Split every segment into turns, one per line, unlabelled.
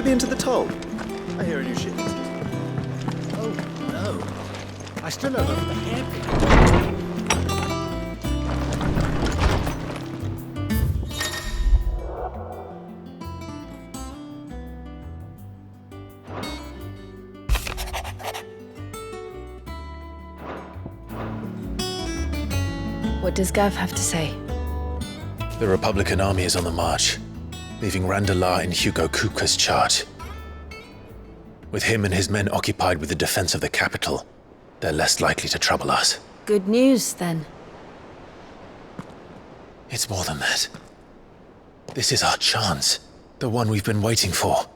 you been to the toll? I hear a new ship.
Oh, no. I still don't know the hairpin.
What does Gav have to say?
The Republican army is on the march, leaving Randalar in Hugo Kupka's charge. With him and his men occupied with the defense of the capital, they're less likely to trouble us.
Good news, then.
It's more than that. This is our chance, the one we've been waiting for.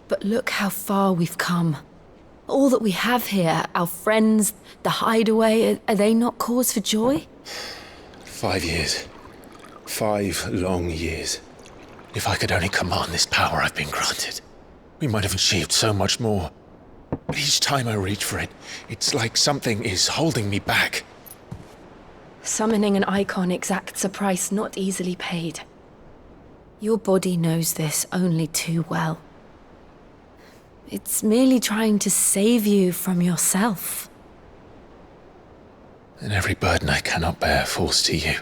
But look how far we've come. All that we have here, our friends, the hideaway, are they not cause for joy?
5 years. 5 long years. If I could only command this power I've been granted, we might have achieved so much more. But each time I reach for it, it's like something is holding me back.
Summoning an icon exacts a price not easily paid. Your body knows this only too well. It's merely trying to save you from yourself.
And every burden I cannot bear falls to you.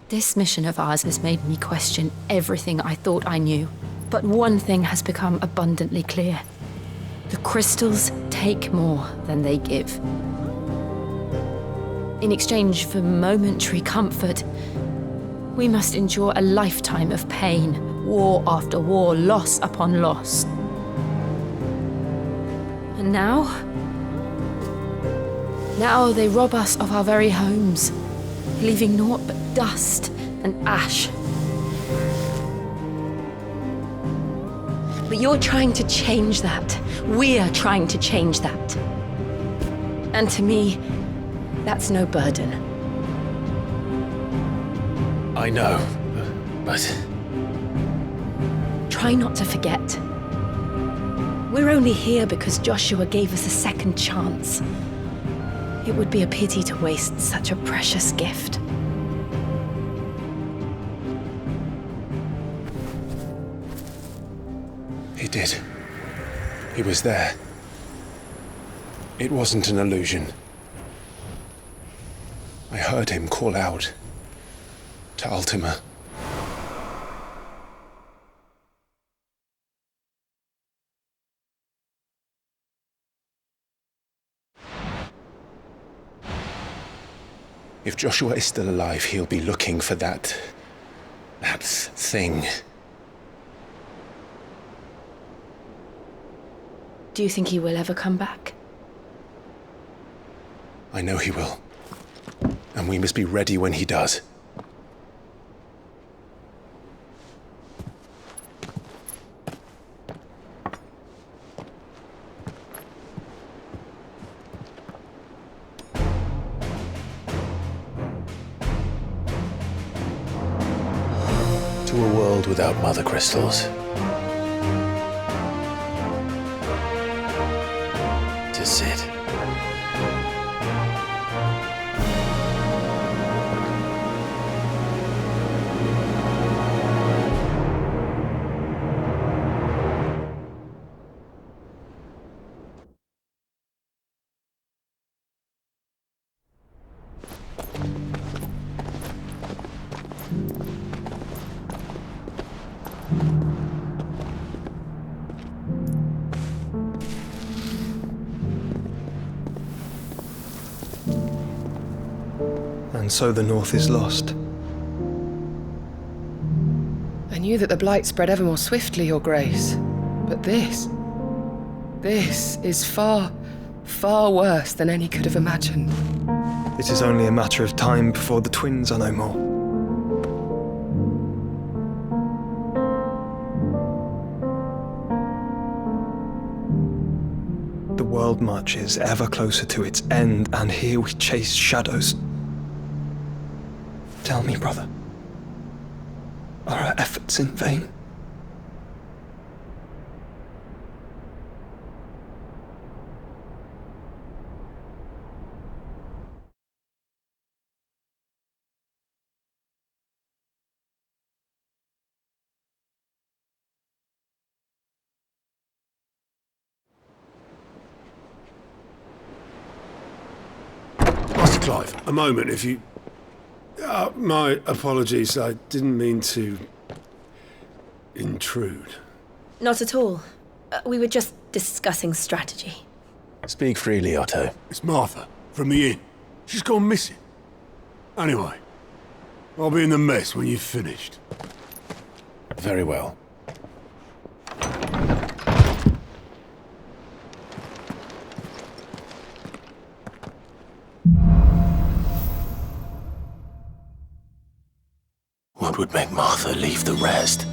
This mission of ours has made me question everything I thought I knew. But one thing has become abundantly clear. The crystals take more than they give. In exchange for momentary comfort, we must endure a lifetime of pain, war after war, loss upon loss. And now they rob us of our very homes, leaving naught but dust and ash. But you're trying to change that. We're trying to change that. And to me, that's no burden.
I know, but...
Try not to forget. We're only here because Joshua gave us a second chance. It would be a pity to waste such a precious gift.
He did. He was there. It wasn't an illusion. I heard him call out to Ultima. If Joshua is still alive, he'll be looking for that thing.
Do you think he will ever come back?
I know he will. And we must be ready when he does. To a world without mother crystals. To Sid.
And so the North is lost.
I knew that the Blight spread ever more swiftly, Your Grace. But this is far, far worse than any could have imagined.
It is only a matter of time before the twins are no more. The world marches ever closer to its end, and here we chase shadows. Tell me, brother, are our efforts in vain?
Clive, a moment, if you... my apologies, I didn't mean to... intrude.
Not at all. We were just discussing strategy.
Speak freely, Otto.
It's Martha, from the inn. She's gone missing. Anyway, I'll be in the mess when you've finished.
Very well. What would make Martha leave the rest?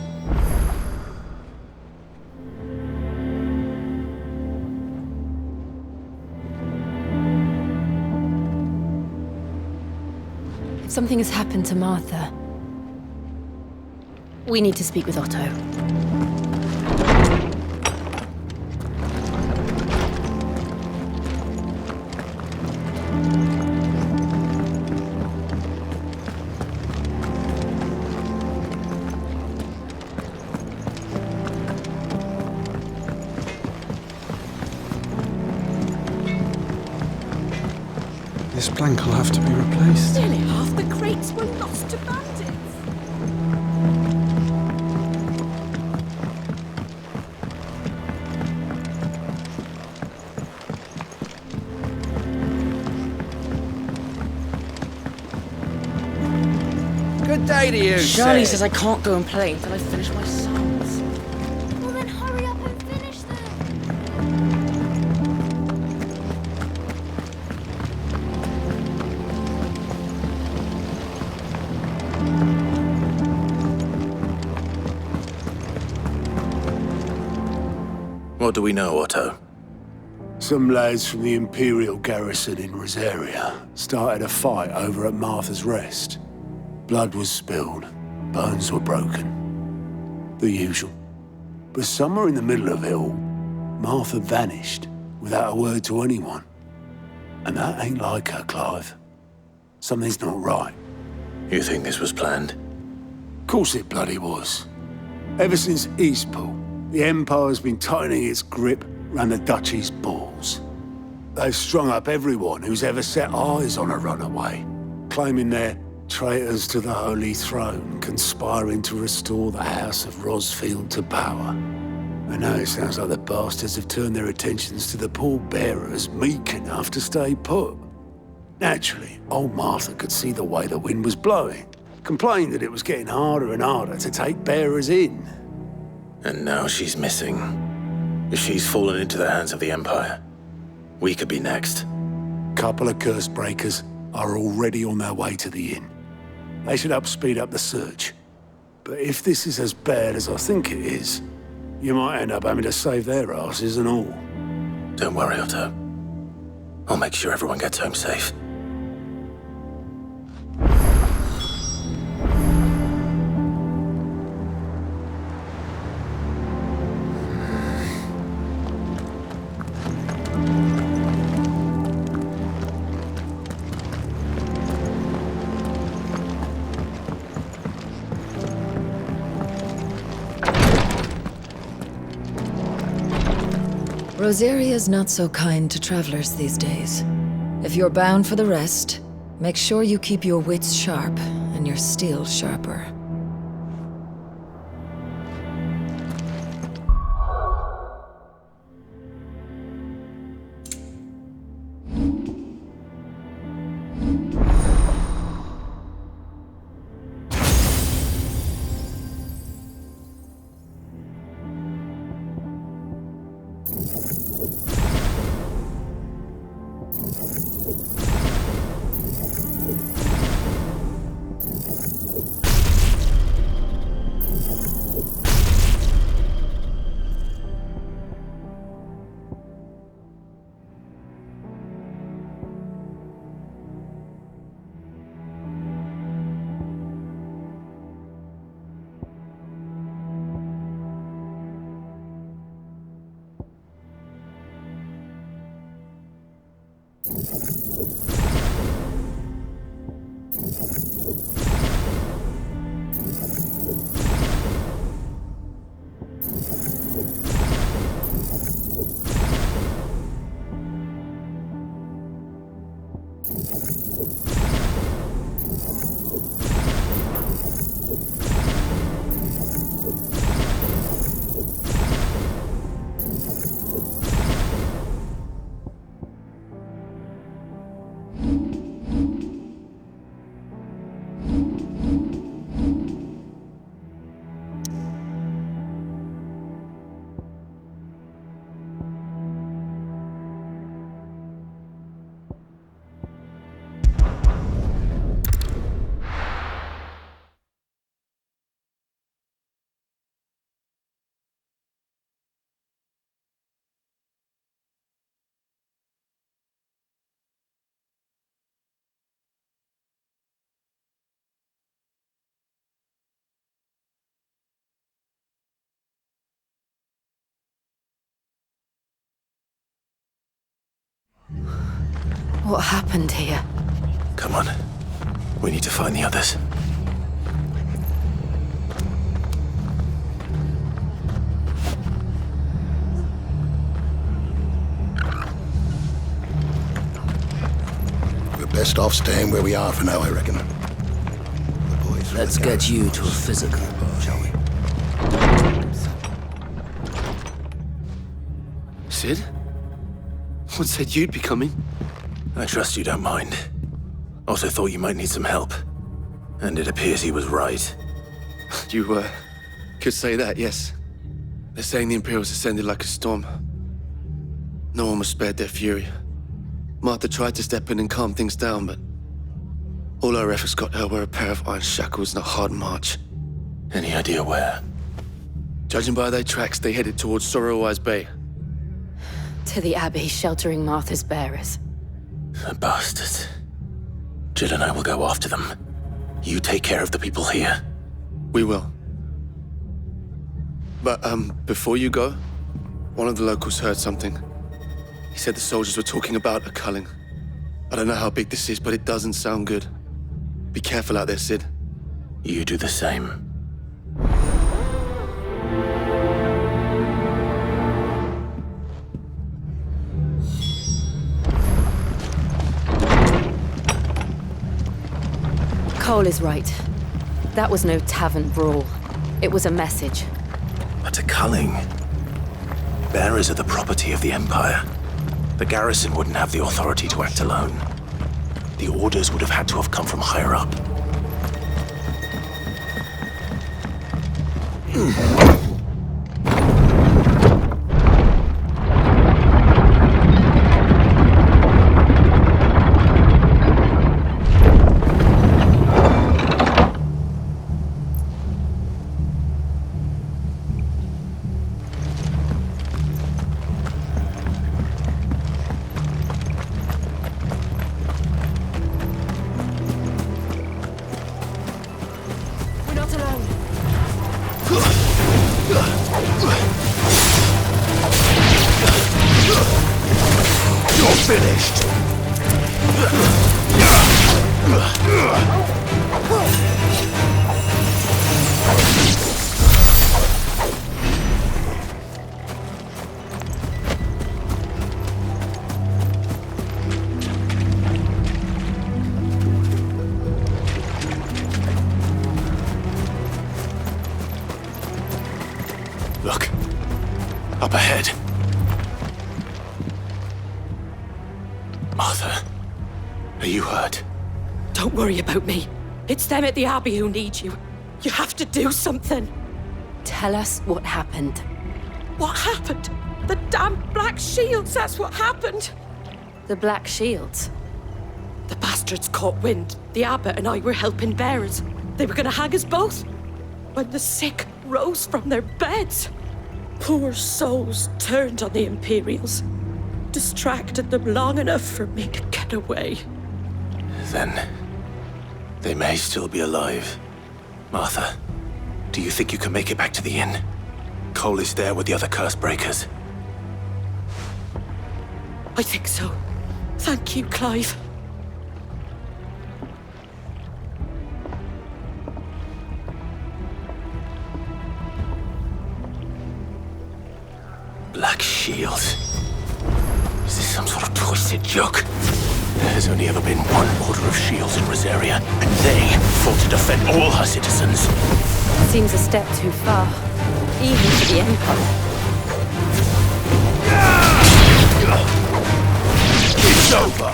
If something has happened to Martha, we need to speak with Otto.
This plank will have to be replaced.
Nearly half the crates were lost to bandits.
Good day to you,
Charlie
sir.
says I can't go and play until I finish my songs.
Well then hurry up and finish them.
What do we know, Otto?
Some lads from the Imperial garrison in Rosaria started a fight over at Martha's Rest. Blood was spilled, bones were broken. The usual. But somewhere in the middle of it all, Martha vanished without a word to anyone. And that ain't like her, Clive. Something's not right.
You think this was planned?
Of course it bloody was. Ever since Eastpool, the Empire's been tightening its grip round the Duchy's balls. They've strung up everyone who's ever set eyes on a runaway, claiming they're traitors to the Holy Throne, conspiring to restore the House of Rosfield to power. And now it sounds like the bastards have turned their attentions to the pallbearers meek enough to stay put. Naturally, old Martha could see the way the wind was blowing, complained that it was getting harder and harder to take bearers in.
And now she's missing. If she's fallen into the hands of the Empire, we could be next.
Couple of curse breakers are already on their way to the inn. They should speed up the search. But if this is as bad as I think it is, you might end up having to save their asses and all.
Don't worry, Otto. I'll make sure everyone gets home safe.
Rosaria's not so kind to travelers these days. If you're bound for the rest, make sure you keep your wits sharp and your steel sharper.
What happened here?
Come on. We need to find the others.
We're best off staying where we are for now, I reckon. The boys from
Let's
the
get you
garrison
to a physical, shall we?
Sid? What said you'd be coming?
I trust you don't mind. Also thought you might need some help. And it appears he was right.
You, could say that, yes. They're saying the Imperials ascended like a storm. No one was spared their fury. Martha tried to step in and calm things down, but all our efforts got her were a pair of iron shackles and a hard march.
Any idea where?
Judging by their tracks, they headed towards Sorrowwise Bay.
To the Abbey sheltering Martha's bearers.
The bastards. Jill and I will go after them. You take care of the people here.
We will. But, before you go, one of the locals heard something. He said the soldiers were talking about a culling. I don't know how big this is, but it doesn't sound good. Be careful out there, Sid.
You do the same.
Cole is right. That was no tavern brawl. It was a message.
But a culling. Bearers are the property of the Empire. The garrison wouldn't have the authority to act alone. The orders would have had to have come from higher up. Look. Up ahead. Martha, are you hurt?
Don't worry about me. It's them at the Abbey who need you. You have to do something.
Tell us what happened.
What happened? The damn Black Shields, that's what happened.
The Black Shields?
The bastards caught wind. The Abbot and I were helping bearers. They were gonna hang us both. When the sick rose from their beds, poor souls turned on the Imperials. Distracted them long enough for me to get away.
Then, they may still be alive. Martha, do you think you can make it back to the inn? Cole is there with the other curse breakers.
I think so. Thank you, Clive.
Black Shields. Is this some sort of twisted joke? There has only ever been one Order of Shields in Rosaria, and they fought to defend all her citizens.
Seems a step too far, even for the Empire.
It's over!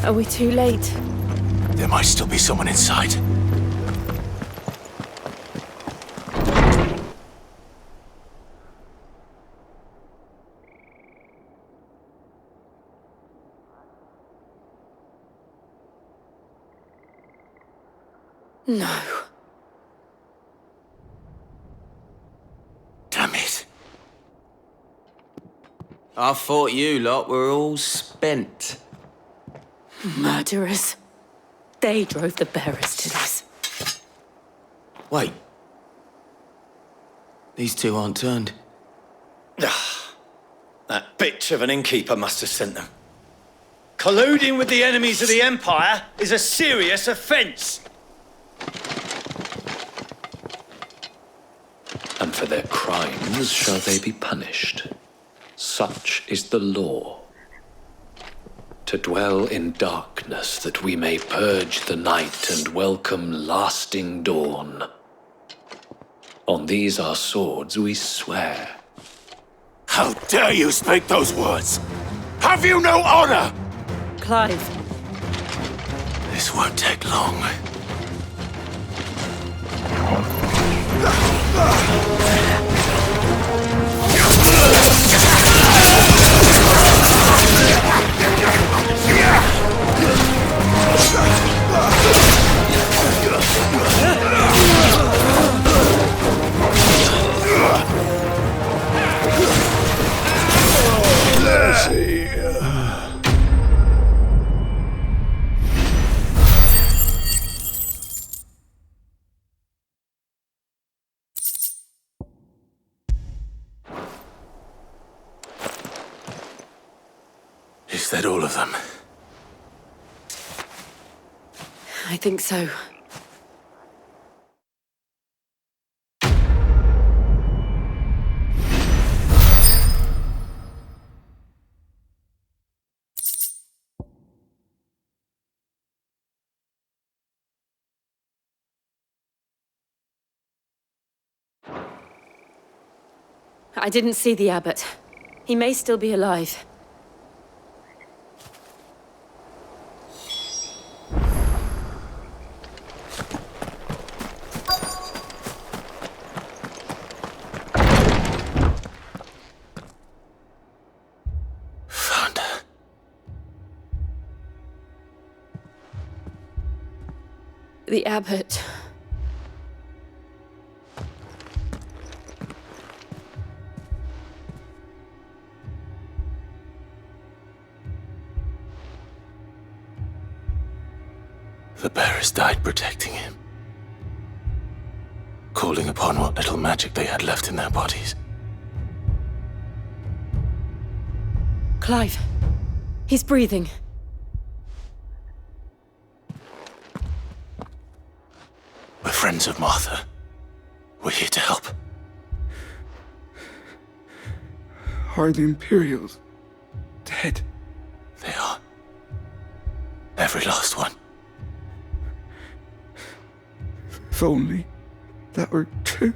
Are we too late?
There might still be someone inside.
No.
Damn it.
I thought you lot were all spent.
Murderers. They drove the bearers to this.
Wait. These two aren't turned.
That bitch of an innkeeper must have sent them. Colluding with the enemies of the Empire is a serious offence.
And for their crimes shall they be punished. Such is the law. To dwell in darkness that we may purge the night and welcome lasting dawn. On these our swords we swear.
How dare you speak those words? Have you no honor?
Clive.
This won't take long. Is that all of them?
I think so. I didn't see the abbot. He may still be alive.
Found her.
The abbot.
The bearers died protecting him. Calling upon what little magic they had left in their bodies.
Clive. He's breathing.
We're friends of Martha. We're here to help.
Are the Imperials dead?
They are. Every last one.
If only that were true.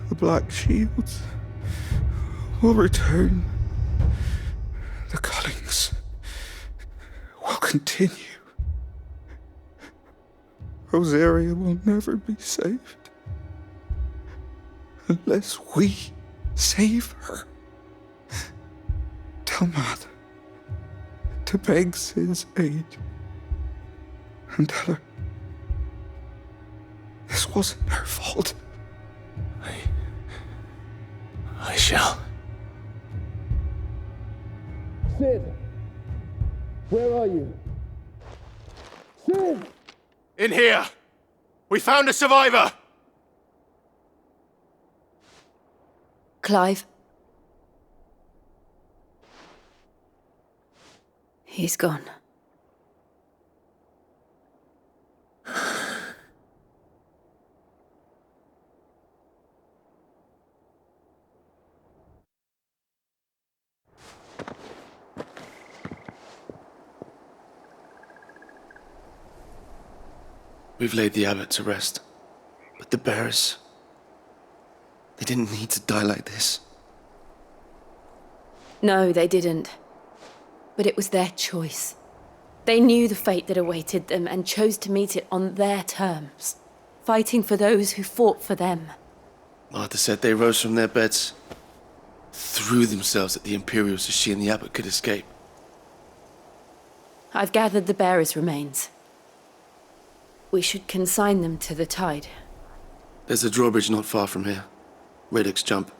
The Black Shields will return. The Cullings will continue. Rosaria will never be saved unless we save her. Tell Matt to beg Sid's aid and tell her this wasn't her fault.
I shall.
Sid! Where are you? Sid!
In here! We found a survivor!
Clive. He's gone.
We've laid the abbot to rest, but the bearers... They didn't need to die like this.
No, they didn't. But it was their choice. They knew the fate that awaited them and chose to meet it on their terms, fighting for those who fought for them.
Martha said they rose from their beds, threw themselves at the Imperials so she and the Abbot could escape.
I've gathered the bearers' remains. We should consign them to the tide.
There's a drawbridge not far from here. Radix Jump.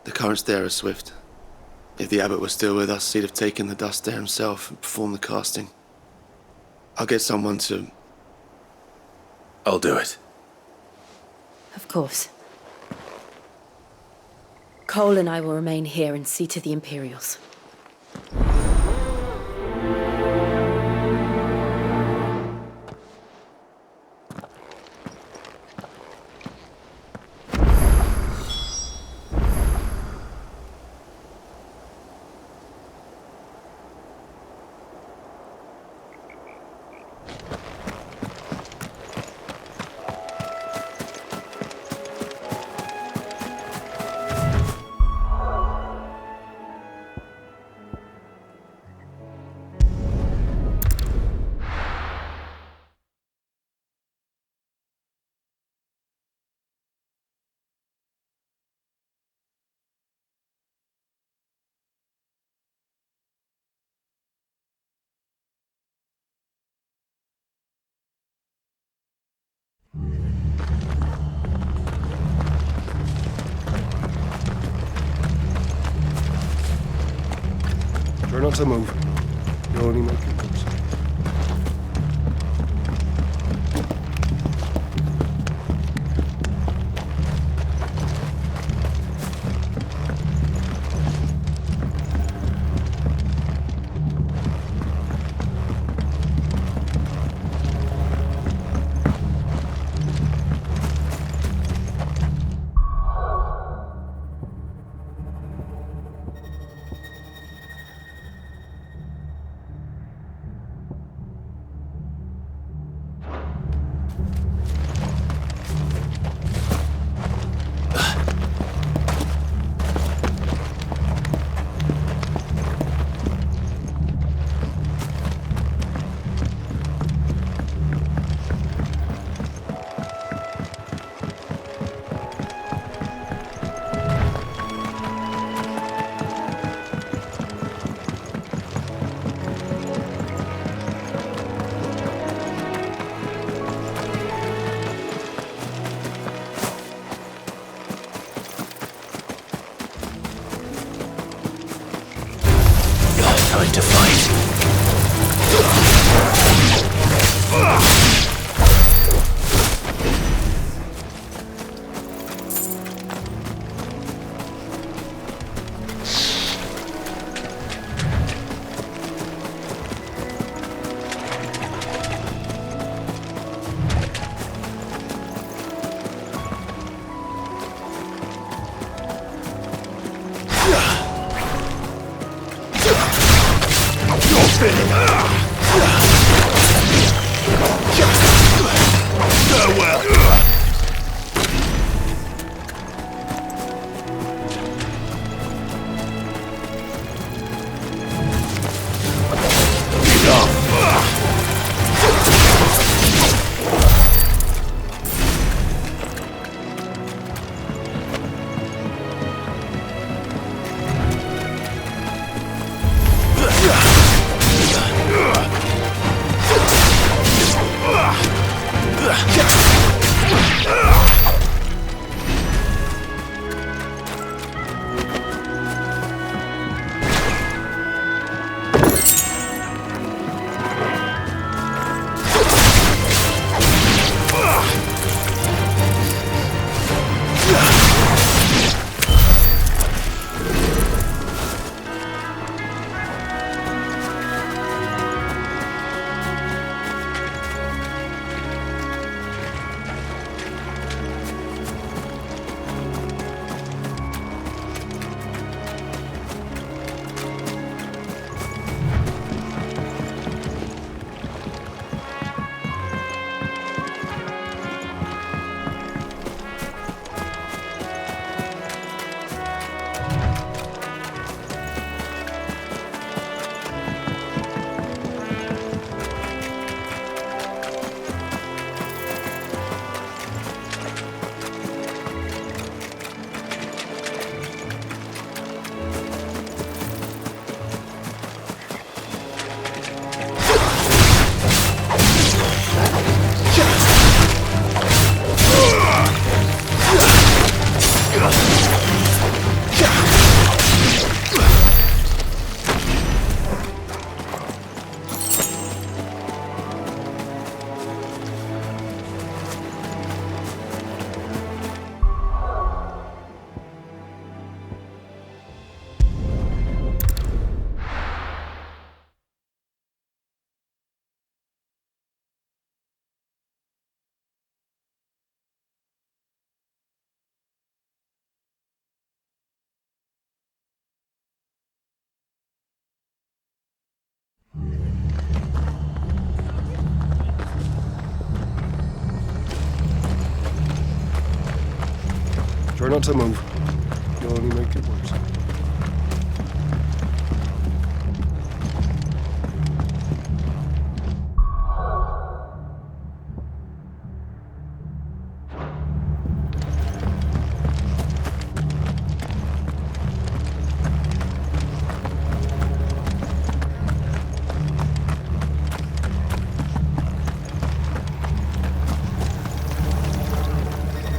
The currents there are swift. If the Abbot was still with us, he'd have taken the dust there himself and performed the casting. I'll get someone to...
I'll do it.
Of course. Cole and I will remain here and see to the Imperials.
Try not to move. You're only making moves.
Time to fight.
not to move. You'll only make it worse.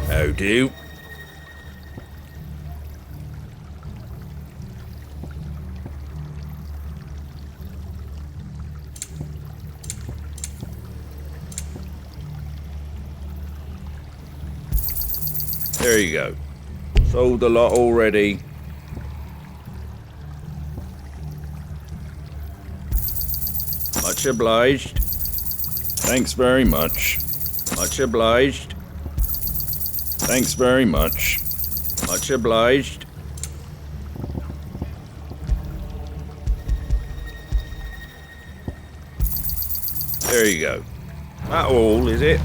How do? There you go. Sold the lot already. Much obliged. Thanks very much. Much obliged. Thanks very much. Much obliged. There you go. That all, is it?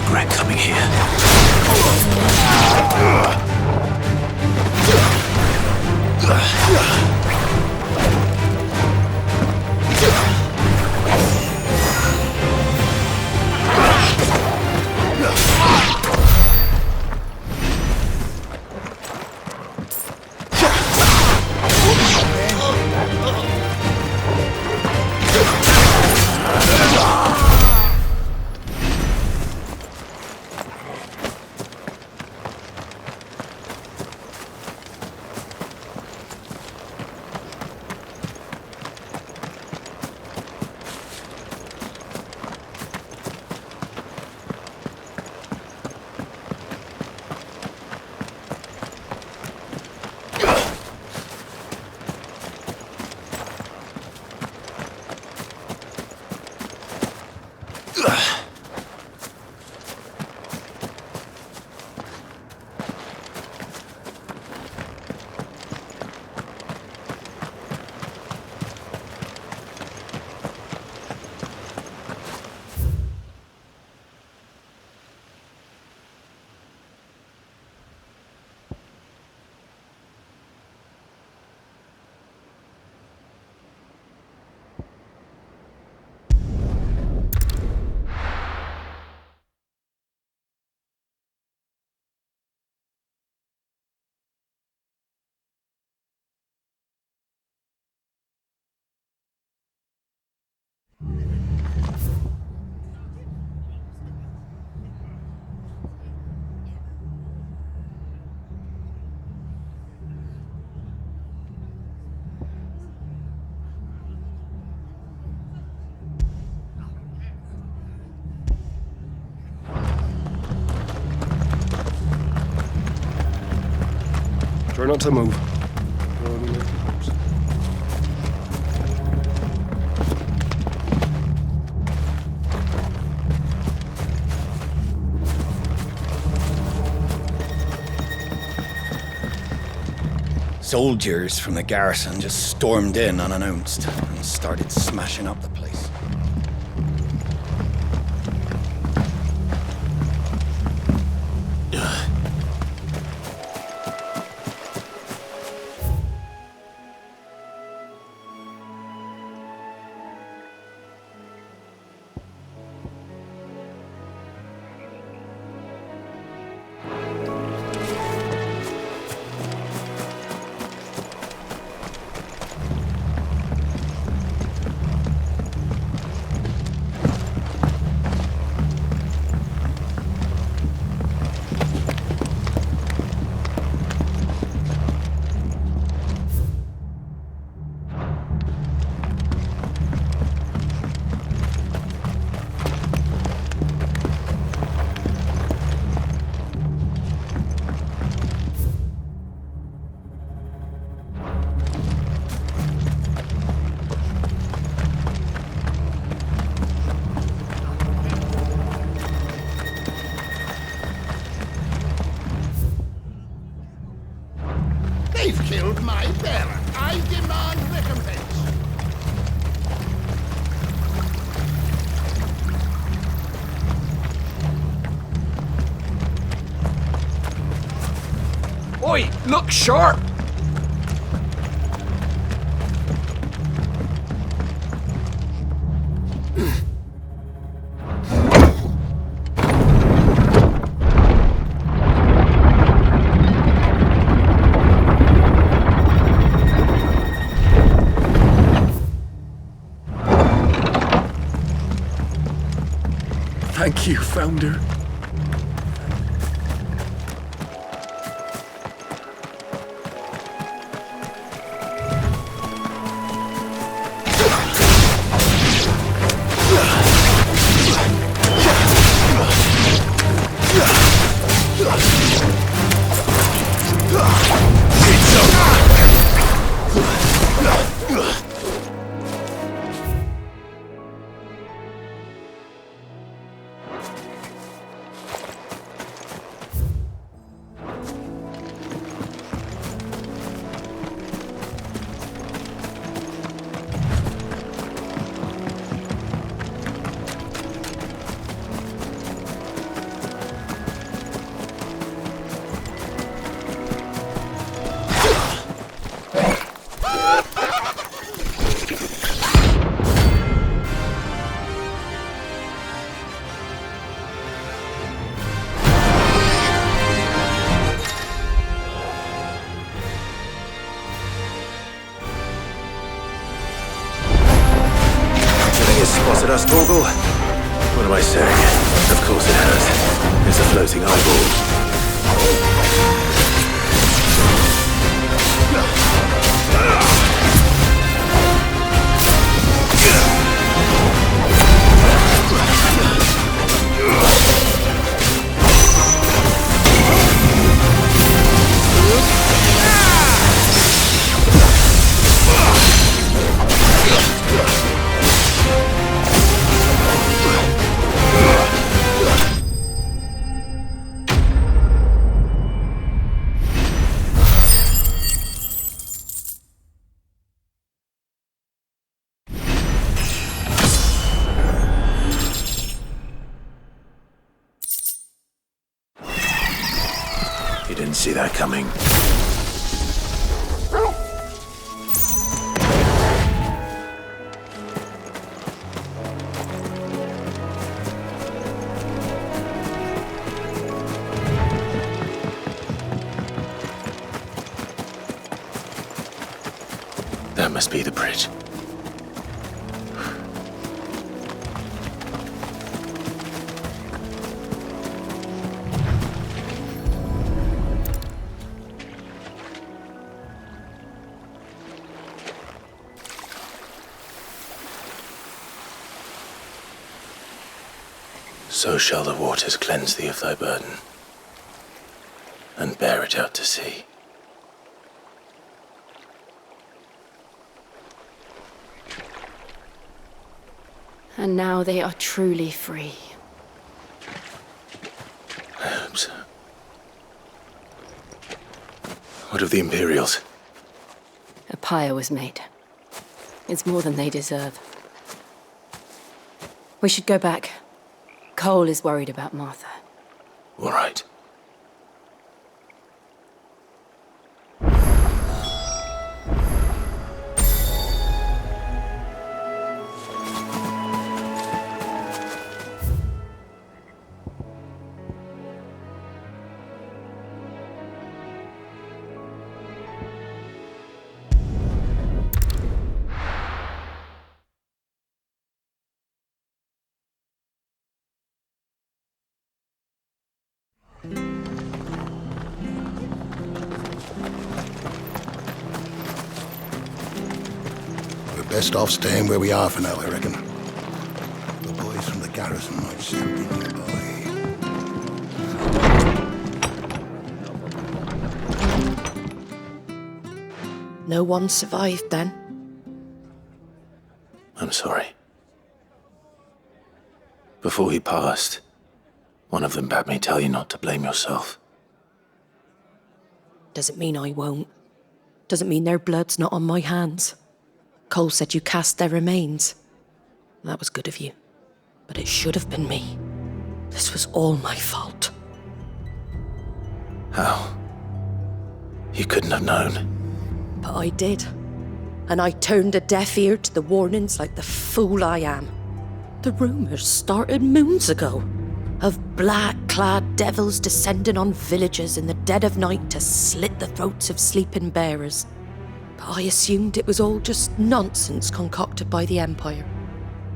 Regret coming here.
Try not to move. You'll only make it worse.
Soldiers from the garrison just stormed in unannounced and started smashing up the place.
I've killed my bearer. I demand recompense.
Oi, look sharp!
Thank you, Founder. Spotted us, Torgal? What am I saying? Of course it has. It's a floating eyeball. You didn't see that coming. That must be the bridge. So shall the waters cleanse thee of thy burden, and bear it out to sea.
And now they are truly free.
I hope so. What of the Imperials?
A pyre was made. It's more than they deserve. We should go back. Cole is worried about Martha.
All right.
Best off staying where we are for now, I reckon. The boys from the garrison might still be nearby.
No one survived then?
I'm sorry. Before he passed, one of them bade me tell you not to blame yourself.
Doesn't mean I won't. doesn't mean their blood's not on my hands. Cole said you cast their remains. That was good of you. But it should have been me. This was all my fault.
How? You couldn't have known.
But I did. And I turned a deaf ear to the warnings like the fool I am. The rumours started moons ago. Of black-clad devils descending on villages in the dead of night to slit the throats of sleeping bearers. But I assumed it was all just nonsense concocted by the Empire.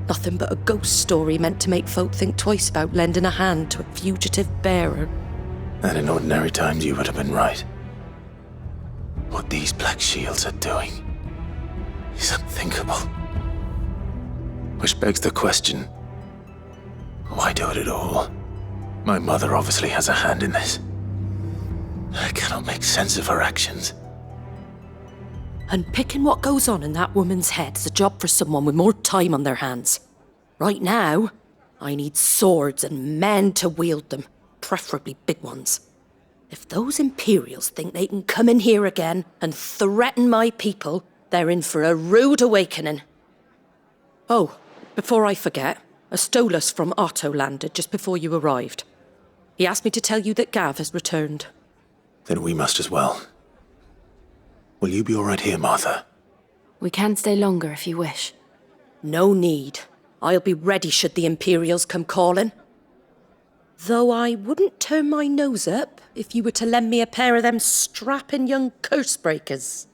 Nothing but a ghost story meant to make folk think twice about lending a hand to a fugitive bearer.
And in ordinary times you would have been right. What these Black Shields are doing is unthinkable. Which begs the question, why do it at all? My mother obviously has a hand in this. I cannot make sense of her actions.
And picking what goes on in that woman's head is a job for someone with more time on their hands. Right now, I need swords and men to wield them, preferably big ones. If those Imperials think they can come in here again and threaten my people, they're in for a rude awakening. Oh, before I forget, a Stolas from Otto landed just before you arrived. He asked me to tell you that Gav has returned.
Then we must as well. Will you be all right here, Martha?
We can stay longer if you wish.
No need. I'll be ready should the Imperials come calling. Though I wouldn't turn my nose up if you were to lend me a pair of them strapping young curse breakers.